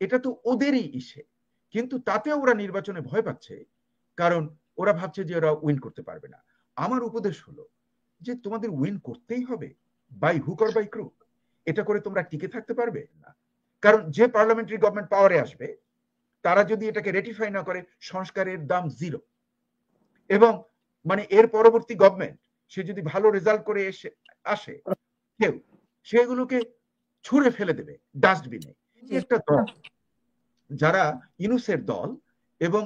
এটা তো ওদেরই ইসে, কিন্তু তাতে ওরা নির্বাচনে ভয় পাচ্ছে, কারণ ওরা ভাবছে যে ওরা উইন করতে পারবে না। আমার উপদেশ হলো যে তোমাদের উইন করতেই হবে, by hook or by crook. এটা করে তোমরা টিকে থাকতে পারবে না, কারণ যে পার্লামেন্টারি গভর্নমেন্ট পাওয়ারে আসবে তারা যদি এটাকে রেটিফাই না করে, সংস্কারের দাম জিরো। এবং মানে এর পরবর্তী গভর্নমেন্ট সে যদি ভালো রেজাল্ট করে আসে, কেউ সেগুলোকে ছুঁড়ে ফেলে দেবে ডাস্টবিনে। একটা দল যারা ইউনূসের দল, এবং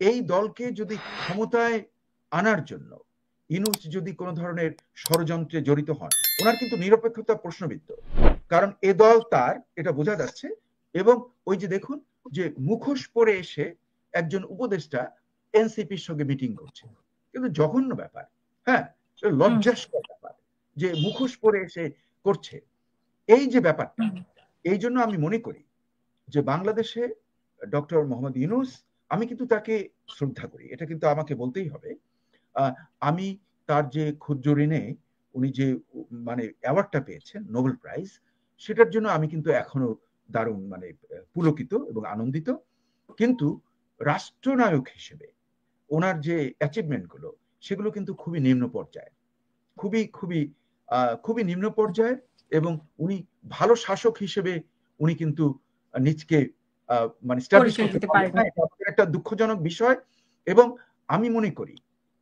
এই দলকে যদি ক্ষমতায় আনার জন্য ইউনূস যদি কোনো ধরনের ষড়যন্ত্রে জড়িত হন, ওনার কিন্তু নিরপেক্ষতা প্রশ্নবিদ্ধ, কারণ এ দল তার, এটা বোঝা যাচ্ছে। এবং ওই যে দেখুন যে মুখোশ পরে এসে একজন উপদেষ্টা এনসিপির সঙ্গে মিটিং করছে, কিন্তু জঘন্য ব্যাপার। হ্যাঁ, লজ্জাস্কর ব্যাপার যে মুখোশ পরে এসে করছে এই যে ব্যাপারটা। এই জন্য আমি মনে করি যে বাংলাদেশে ডক্টর মোহাম্মদ ইউনূস, আমি কিন্তু তাকে শ্রদ্ধা করি, এটা কিন্তু আমাকে বলতেই হবে। আমি তার যে ক্ষুদ্র ঋণে উনি যে মানে অ্যাওয়ার্ডটা পেয়েছেন, নোবেল প্রাইজ, সেটার জন্য আমি কিন্তু এখনো দারুণ মানে পুলকিত এবং আনন্দিত। কিন্তু রাষ্ট্রনায়ক হিসেবে ওনার যে অ্যাচিভমেন্ট গুলো, সেগুলো কিন্তু খুবই নিম্ন পর্যায়ে, খুবই খুবই খুবই নিম্ন পর্যায়ের। এবং উনি ভালো শাসক হিসেবে উনি কিন্তু নিজকে মানে স্ট্যাবলিশ করতে পারেন না, এটা একটা দুঃখজনক বিষয়। এবং আমি মনে করি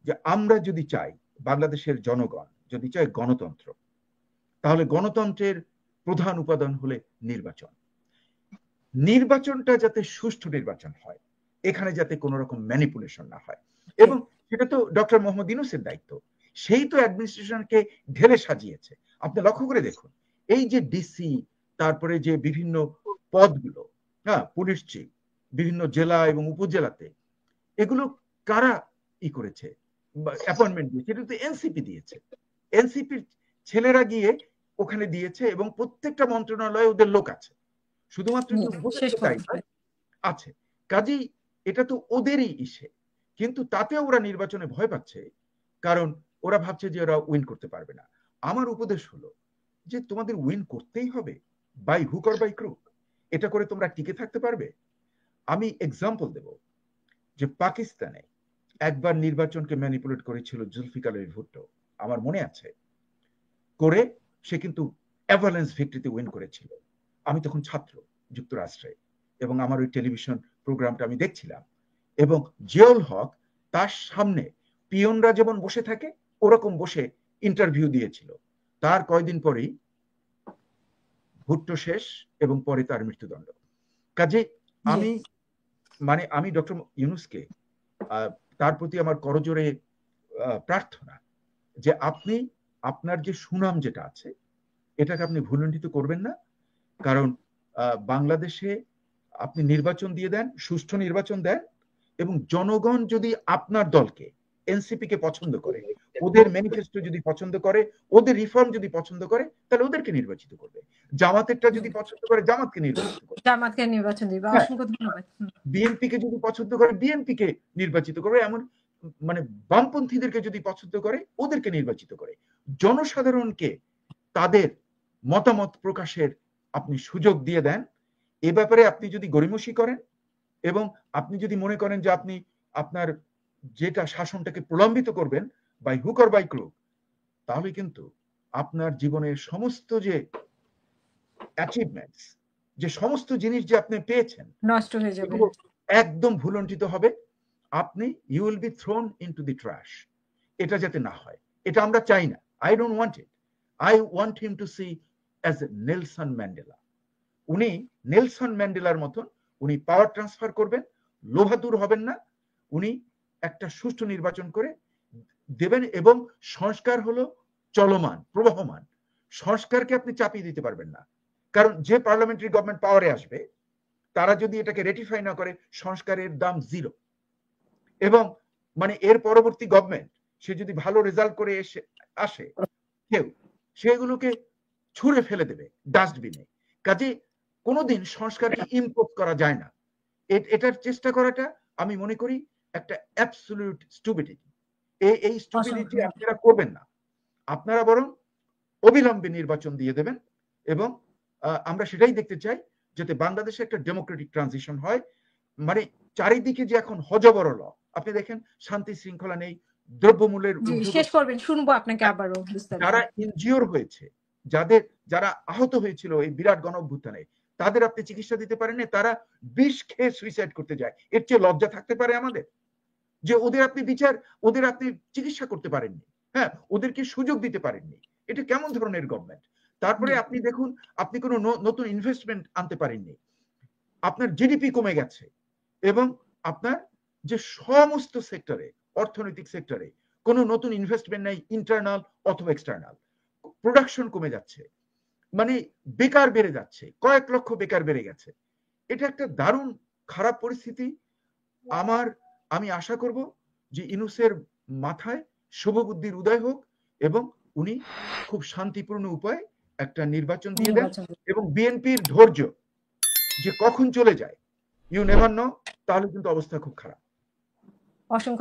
যে আমরা যদি চাই, বাংলাদেশের জনগণ যদি চায় গণতন্ত্র, তাহলে গণতন্ত্রের প্রধান উপাদান হলে নির্বাচন। নির্বাচনটা যাতে সুষ্ঠু নির্বাচন হয়, এখানে যাতে কোনো রকম ম্যানিপুলেশন না হয়, এবং সেটা তো ডক্টর মোহাম্মদ ইউনূসের দায়িত্ব। সেই তো অ্যাডমিনিস্ট্রেশনকে ঢেলে সাজিয়েছে। আপনি লক্ষ্য করে দেখুন, এই যে ডিসি, তারপরে যে বিভিন্ন পদগুলো, হ্যাঁ, পুলিশ চিফ, বিভিন্ন জেলা এবং উপজেলাতে, এগুলো কারা করেছে, অ্যাপয়েন্টমেন্ট দিয়েছে? এটা তো এনসিপি দিয়েছে। এনসিপির ছেলেরা গিয়ে ওখানে দিয়েছে, এবং প্রত্যেকটা মন্ত্রণালয়ে ওদের লোক আছে, শুধুমাত্র যে উপদেষ্টা আছে। কাজেই এটা তো ওদেরই ইসে, কিন্তু তাতে ওরা নির্বাচনে ভয় পাচ্ছে, কারণ ওরা ভাবছে যে ওরা উইন করতে পারবে না। আমার উপদেশ হলো যে তোমাদের উইন করতেই হবে, by hook or by crook. এটা করে তোমরা টিকে থাকতে পারবে। আমি এক্সাম্পল দেব যে পাকিস্তানে একবার নির্বাচনকে ম্যানিপুলেট করেছিল জুলফিকার আলী ভুট্টো, আমার মনে আছে, করে সে কিন্তু অ্যাভালেন্স ভিক্টরিতে উইন করেছিল। আমি তখন ছাত্র যুক্তরাষ্ট্রে, এবং আমার ওই টেলিভিশন প্রোগ্রামটা আমি দেখছিলাম, এবং জিয়াউল হক তার সামনে পিয়নরা যেমন বসে থাকে ওরকম বসে ইন্টারভিউ দিয়েছিল। তার কয়দিন পরেই ভুট্টো শেষ, এবং পরে তার মৃত্যুদণ্ড। কাজে আমি মানে আমি ডক্টর ইউনূসকে তার প্রতি আমার করজোরে প্রার্থনা যে আপনি আপনার যে সুনাম যেটা আছে, এটাকে আপনি ভুলুণ্ঠিত করবেন না। কারণ বাংলাদেশে আপনি নির্বাচন দিয়ে দেন, সুষ্ঠু নির্বাচন দেন, এবং জনগণ যদি আপনার দলকে, এনসিপি কে পছন্দ করে, ওদের ম্যানিফেস্টো যদি পছন্দ করে, ওদের রিফর্ম যদি পছন্দ করে, তাহলে ওদেরকে নির্বাচিত করবে। জামাতেরটা যদি পছন্দ করে, জামাতকে নির্বাচিত করবে, জামাতকে নির্বাচন দিবে। অসংখ্য ধন্যবাদ। বিএনপি কে যদি পছন্দ করে, বিএনপি কে নির্বাচিত করবে। এমন মানে বামপন্থীদেরকে যদি পছন্দ করে, ওদেরকে নির্বাচিত করে। জনসাধারণকে তাদের মতামত প্রকাশের আপনি সুযোগ দিয়ে দেন। এ ব্যাপারে আপনি যদি গড়িমসি করেন, এবং আপনি যদি মনে করেন যে আপনি আপনার যেটা শাসনটাকে প্রলম্বিত করবেন by hook or by crook, তাহলে কিন্তু আপনার জীবনের সমস্ত যে অ্যাচিভমেন্টস, যে সমস্ত জিনিস যে আপনি পেয়েছেন, নষ্ট হয়ে যাবে, একদম ভুলণ্ঠিত হবে। আপনি you will be thrown into the trash. এটা যাতে না হয়, এটা আমরা চাই না। I don't want it. I want him to see as Nelson Mandela. উনি নেলসন ম্যান্ডেলার মতন উনি পাওয়ার ট্রান্সফার করবেন, লোভাতুর হবেন না। উনি একটা সুষ্ঠু নির্বাচন করে দেবেন, এবং সংস্কার হলো চলমান, প্রবাহমান। সংস্কারকে আপনি চাপিয়ে দিতে পারবেন না, কারণ যে পার্লামেন্টারি গভর্নমেন্ট পাওয়ারে আসবে তারা যদি এটাকে রেটিফাই না করে, সংস্কারের দাম জিরো। এবং মানে এর পরবর্তী গভর্নমেন্ট সে যদি ভালো রেজাল্ট করে আসে, কেউ সেগুলোকে ছুঁড়ে ফেলে দেবে ডাস্টবিনে। কাজে কোনোদিন সংস্কারকে ইম্পোজ করা যায় না। এটার চেষ্টা করাটা আমি মনে করি একটা অ্যাবসলিউট স্টুপিডিটি। এই স্টুপিডিটি আপনারা করবেন না। আপনারা বরং অবিলম্বে নির্বাচন দিয়ে দেবেন, এবং আমরা সেটাই দেখতে চাই যাতে বাংলাদেশে একটা ডেমোক্রেটিক ট্রানজিশন হয়। মানে চারিদিকে যে এখন হজবরল, আপনি দেখেন শান্তি শৃঙ্খলা নেই, দ্রব্যমূল্যের শেষ করবেন, শুনবো আপনাকে আবারও বিস্তারিত। যারা ইনজিওর হয়েছে, যারা আহত হয়েছিল এই বিরাট গণ অভ্যুত্থানে, তাদের আপনি চিকিৎসা দিতে পারেননি, তারা বিষ খেয়ে সুইসাইড করতে যায়। এর চেয়ে লজ্জা থাকতে পারে আমাদের যে ওদের আপনি চিকিৎসা করতে পারেননি, হ্যাঁ, ওদেরকে সুযোগ দিতে পারেননি? এটা কেমন ধরনের গভর্নমেন্ট? তারপরে আপনি দেখুন, আপনি কোনো নতুন ইনভেস্টমেন্ট আনতে পারেননি, আপনার জিডিপি কমে গেছে, এবং আপনার যে সমস্ত সেক্টরে, অর্থনৈতিক সেক্টরে কোনো নতুন ইনভেস্টমেন্ট নেই, ইন্টারনাল অথবা এক্সটার্নাল। প্রোডাকশন কমে যাচ্ছে, মানে বেকার বেড়ে যাচ্ছে, কয়েক লক্ষ বেকার বেড়ে গেছে। এটা একটা দারুণ খারাপ পরিস্থিতি। আমি আশা করব যে ইউনূসের মাথায় শুভবুদ্ধির উদয় হোক এবং উনি খুব শান্তিপূর্ণ উপায়ে একটা নির্বাচন দিয়ে দেন, এবং বিএনপির ধৈর্য যে কখন চলে যায় ইউ নেভার নো, তাহলে কিন্তু অবস্থা খুব খারাপ। অসংখ্য